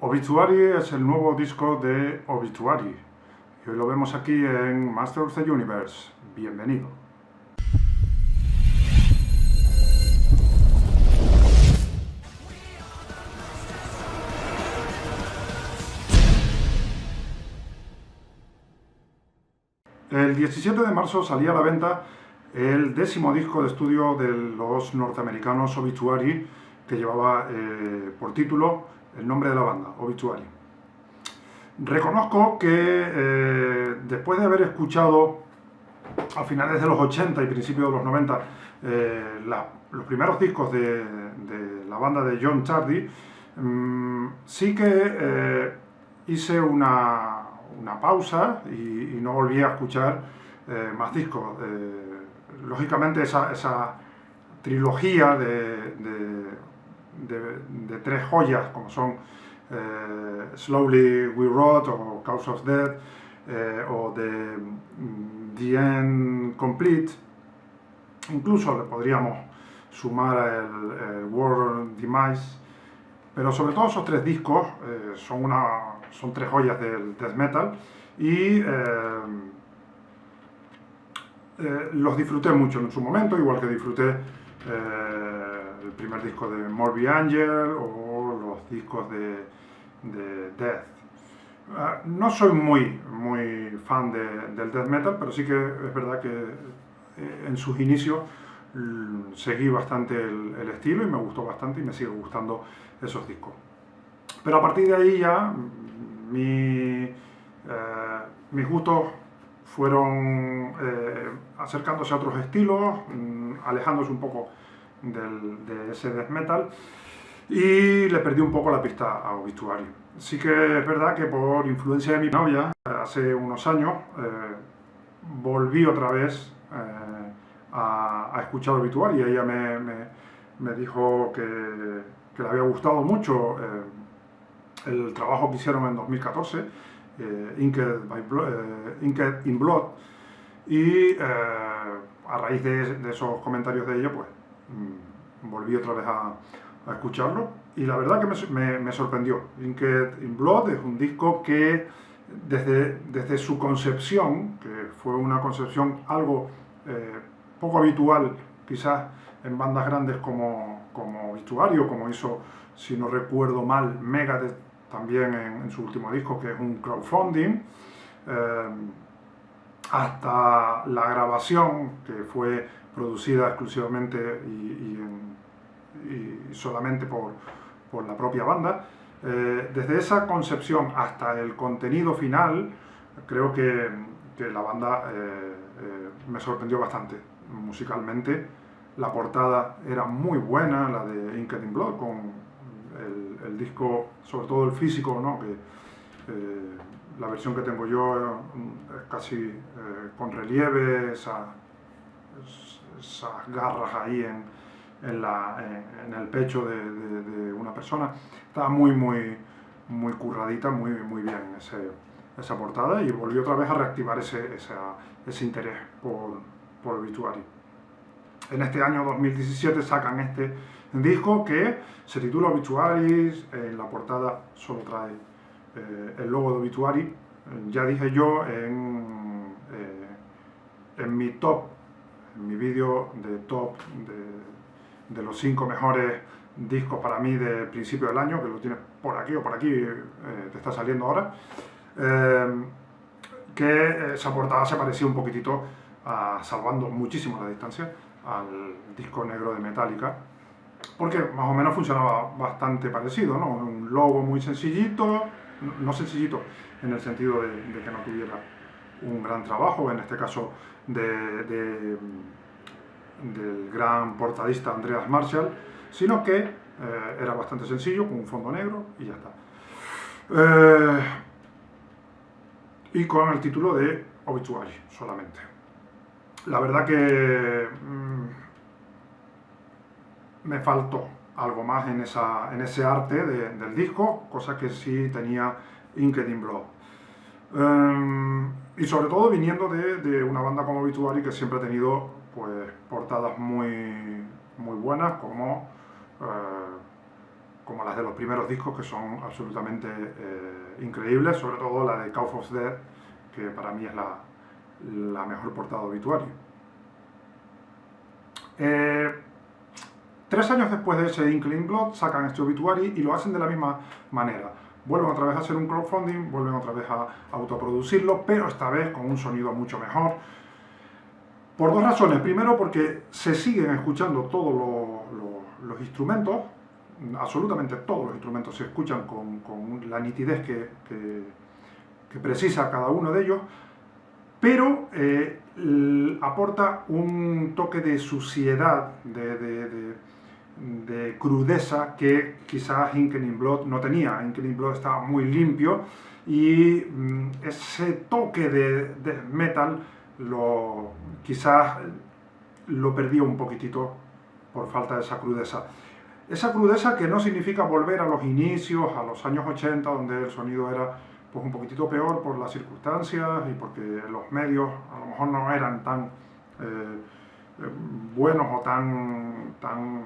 Obituary es el nuevo disco de Obituary y hoy lo vemos aquí en Master of the Universe. Bienvenido. El 17 de marzo salía a la venta el 10º disco de estudio de los norteamericanos Obituary, que llevaba por título el nombre de la banda, Obituary. Reconozco que después de haber escuchado a finales de los 80 y principios de los 90 los primeros discos de la banda de John Tardy, sí que hice una pausa y no volví a escuchar más discos. Lógicamente esa trilogía de 3 joyas como son Slowly We Rot o Cause of Death o The End Complete, incluso le podríamos sumar el World Demise, pero sobre todo esos 3 discos son 3 joyas del death metal y los disfruté mucho en su momento, igual que disfruté el primer disco de Morbid Angel o los discos de Death. No soy muy fan del death metal, pero sí que es verdad que en sus inicios seguí bastante el estilo y me gustó bastante y me sigue gustando esos discos. Pero a partir de ahí ya mis gustos fueron acercándose a otros estilos, alejándose un poco de ese death metal, y le perdí un poco la pista a Obituary. Sí que es verdad que por influencia de mi novia, hace unos años, volví otra vez a escuchar Obituary y ella me dijo que le había gustado mucho el trabajo que hicieron en 2014, Inked in Blood, y a raíz de esos comentarios de ella, pues volví otra vez a escucharlo y la verdad que me sorprendió. Inked in Blood es un disco que desde su concepción, que fue una concepción algo poco habitual quizás en bandas grandes como Obituary, o como hizo, si no recuerdo mal, Megadeth también en su último disco, que es un crowdfunding, hasta la grabación, que fue producida exclusivamente y solamente por la propia banda. Desde esa concepción hasta el contenido final, creo que la banda me sorprendió bastante musicalmente. La portada era muy buena, la de Inked in Blood, con el disco, sobre todo el físico, ¿no? La versión que tengo yo es casi con relieve, esas garras ahí en el pecho de una persona. Estaba muy curradita, muy bien esa portada, y volví otra vez a reactivar ese interés por Obituary. En este año 2017 sacan este disco que se titula Obituary. En la portada solo trae el logo de Obituary. Ya dije yo en mi vídeo de top de los 5 mejores discos para mí de principio del año, que lo tienes por aquí o por aquí, te está saliendo ahora, que esa portada se parecía un poquitito, salvando muchísimo la distancia, al disco negro de Metallica, porque más o menos funcionaba bastante parecido, ¿no? Un logo muy sencillito, no sencillito en el sentido de que no tuviera un gran trabajo, en este caso del gran portadista Andreas Marschall, sino que era bastante sencillo, con un fondo negro y ya está. Y con el título de Obituary solamente. La verdad que me faltó algo más en ese arte del disco, cosa que sí tenía Inked in Blood. Y sobre todo viniendo de una banda como Obituary, que siempre ha tenido pues portadas muy buenas, como como las de los primeros discos, que son absolutamente increíbles, sobre todo la de Cause of Death, que para mí es la mejor portada de Obituary. 3 años después de ese Inkling Blood sacan este Obituary y lo hacen de la misma manera. Vuelven otra vez a hacer un crowdfunding, vuelven otra vez a autoproducirlo, pero esta vez con un sonido mucho mejor. Por 2 razones. Primero, porque se siguen escuchando todos los instrumentos, absolutamente todos los instrumentos se escuchan con la nitidez que precisa cada uno de ellos, pero aporta un toque de suciedad, de crudeza que quizás Inkling Blood no tenía. Inkling Blood estaba muy limpio y ese toque de metal quizás lo perdía un poquitito por falta de esa crudeza. Esa crudeza que no significa volver a los inicios, a los años 80, donde el sonido era pues un poquitito peor por las circunstancias y porque los medios a lo mejor no eran tan buenos o tan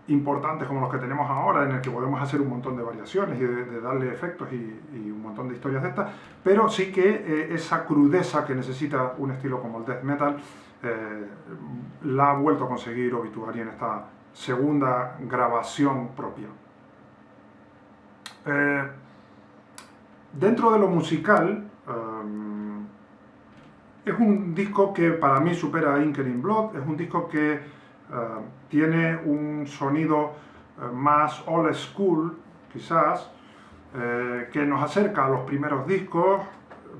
importantes como los que tenemos ahora, en el que podemos hacer un montón de variaciones y de darle efectos y un montón de historias de estas, pero sí que esa crudeza que necesita un estilo como el death metal la ha vuelto a conseguir Obituary en esta segunda grabación propia. Dentro de lo musical, es un disco que para mí supera a Inkling Blood, es un disco que tiene un sonido más old school, quizás, que nos acerca a los primeros discos,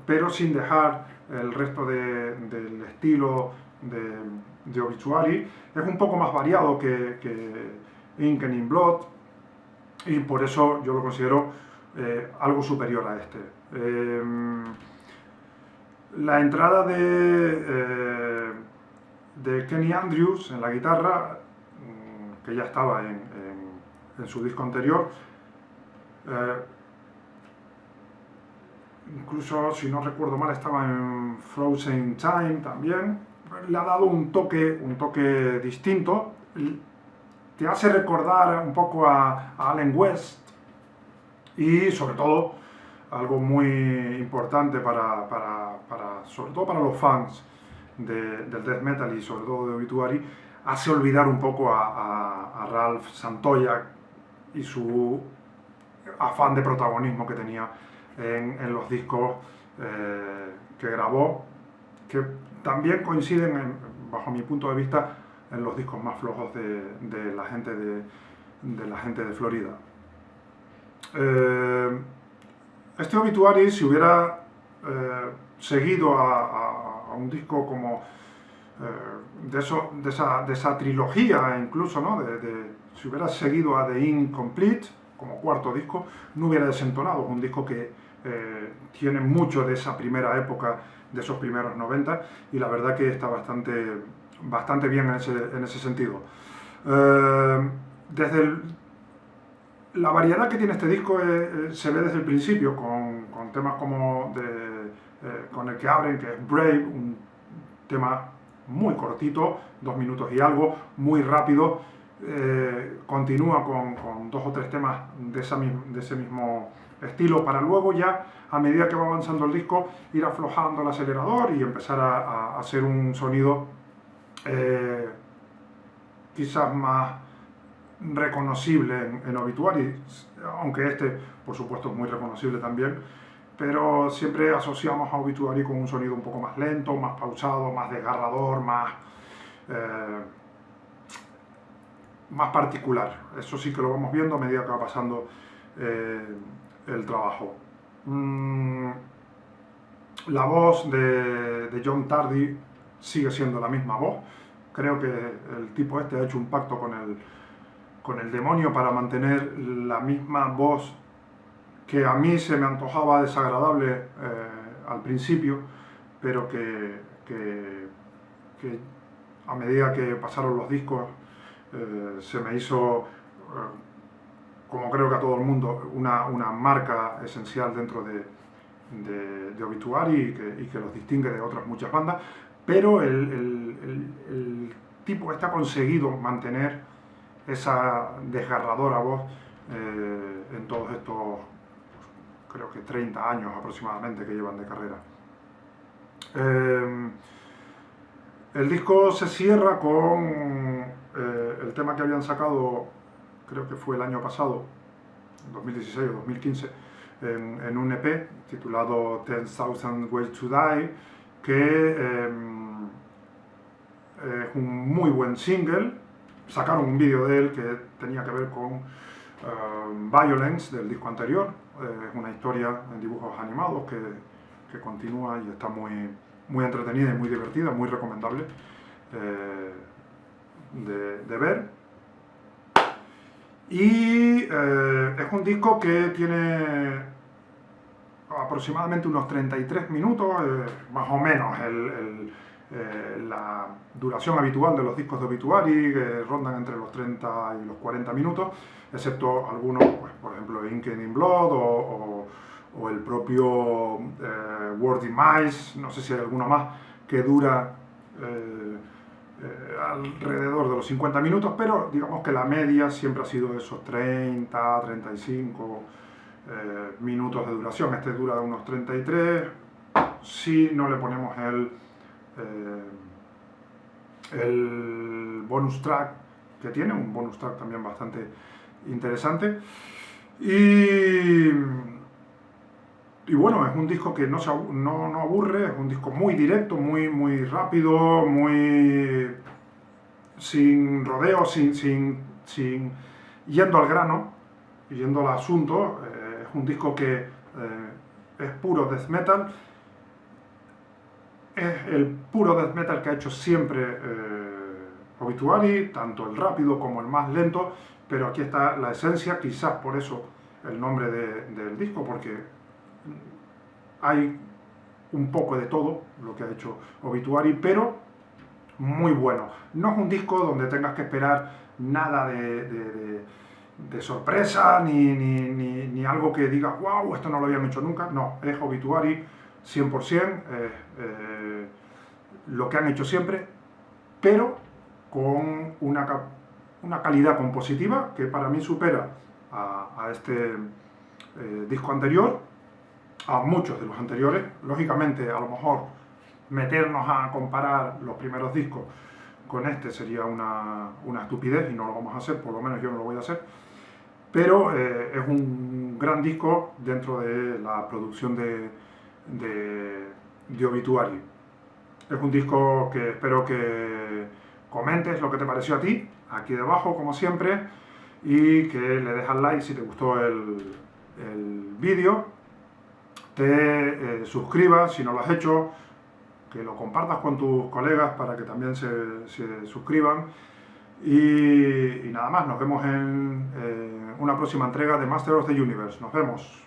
pero sin dejar el resto del estilo de Obituary. Es un poco más variado que Inkling Blood y por eso yo lo considero algo superior a este. La entrada de Kenny Andrews en la guitarra, que ya estaba en su disco anterior, incluso si no recuerdo mal estaba en Frozen Time también, le ha dado un toque distinto, te hace recordar un poco a Allen West y sobre todo algo muy importante sobre todo para los fans del death metal y sobre todo de Obituary, hace olvidar un poco a Ralph Santoya y su afán de protagonismo que tenía en los discos que grabó, que también coinciden, bajo mi punto de vista, en los discos más flojos de la gente de Florida. Este Obituary, si hubiera seguido a un disco como de esa trilogía incluso, ¿no? Si hubiera seguido a The Incomplete como cuarto disco, no hubiera desentonado. Es un disco que tiene mucho de esa primera época, de esos primeros 90, y la verdad que está bastante bien en ese sentido. La variedad que tiene este disco se ve desde el principio, con temas como con el que abren, que es Brave, un tema muy cortito, 2 minutos y algo, muy rápido. Continúa con 2 o 3 temas de ese mismo estilo, para luego ya, a medida que va avanzando el disco, ir aflojando el acelerador y empezar a hacer un sonido quizás más reconocible en Obituary, aunque este por supuesto es muy reconocible también, pero siempre asociamos a Obituary con un sonido un poco más lento, más pausado, más desgarrador, más particular. Eso sí que lo vamos viendo a medida que va pasando el trabajo. La voz de John Tardy sigue siendo la misma voz. Creo que el tipo este ha hecho un pacto con el demonio para mantener la misma voz que a mí se me antojaba desagradable al principio, pero que a medida que pasaron los discos se me hizo, como creo que a todo el mundo, una marca esencial dentro de Obituary y que los distingue de otras muchas bandas, pero el tipo este ha conseguido mantener esa desgarradora voz en todos estos, creo que 30 años aproximadamente que llevan de carrera. El disco se cierra con el tema que habían sacado, creo que fue el año pasado, 2016 o 2015, en un EP titulado 10,000 Ways to Die, que es un muy buen single. Sacaron un vídeo de él que tenía que ver con Violence, del disco anterior. Es una historia en dibujos animados que continúa y está muy entretenida y muy divertida, muy recomendable de ver. Y es un disco que tiene aproximadamente unos 33 minutos, más o menos la duración habitual de los discos de Obituary, que rondan entre los 30 y los 40 minutos, excepto algunos, pues, por ejemplo, Inked in Blood o el propio Word Demise, no sé si hay alguno más, que dura alrededor de los 50 minutos, pero digamos que la media siempre ha sido esos 30, 35 minutos de duración. Este dura unos 33, si no le ponemos el bonus track que tiene, un bonus track también bastante interesante. Y bueno, es un disco que no aburre, es un disco muy directo, muy rápido, muy sin rodeos, sin yendo al grano, yendo al asunto. Es un disco que es puro death metal. Es el puro death metal que ha hecho siempre Obituary, tanto el rápido como el más lento, pero aquí está la esencia, quizás por eso el nombre del disco, porque hay un poco de todo lo que ha hecho Obituary, pero muy bueno. No es un disco donde tengas que esperar nada de sorpresa, ni algo que digas, wow, esto no lo habían hecho nunca. No, es Obituary 100%, lo que han hecho siempre, pero con una calidad compositiva que para mí supera a este disco anterior, a muchos de los anteriores. Lógicamente, a lo mejor meternos a comparar los primeros discos con este sería una estupidez y no lo vamos a hacer, por lo menos yo no lo voy a hacer, pero es un gran disco dentro de la producción de Obituary. Es un disco que espero que comentes lo que te pareció a ti, aquí debajo como siempre, y que le dejas like si te gustó el vídeo, te suscribas si no lo has hecho, que lo compartas con tus colegas para que también se suscriban. Y nada más, nos vemos en una próxima entrega de Master of the Universe. Nos vemos.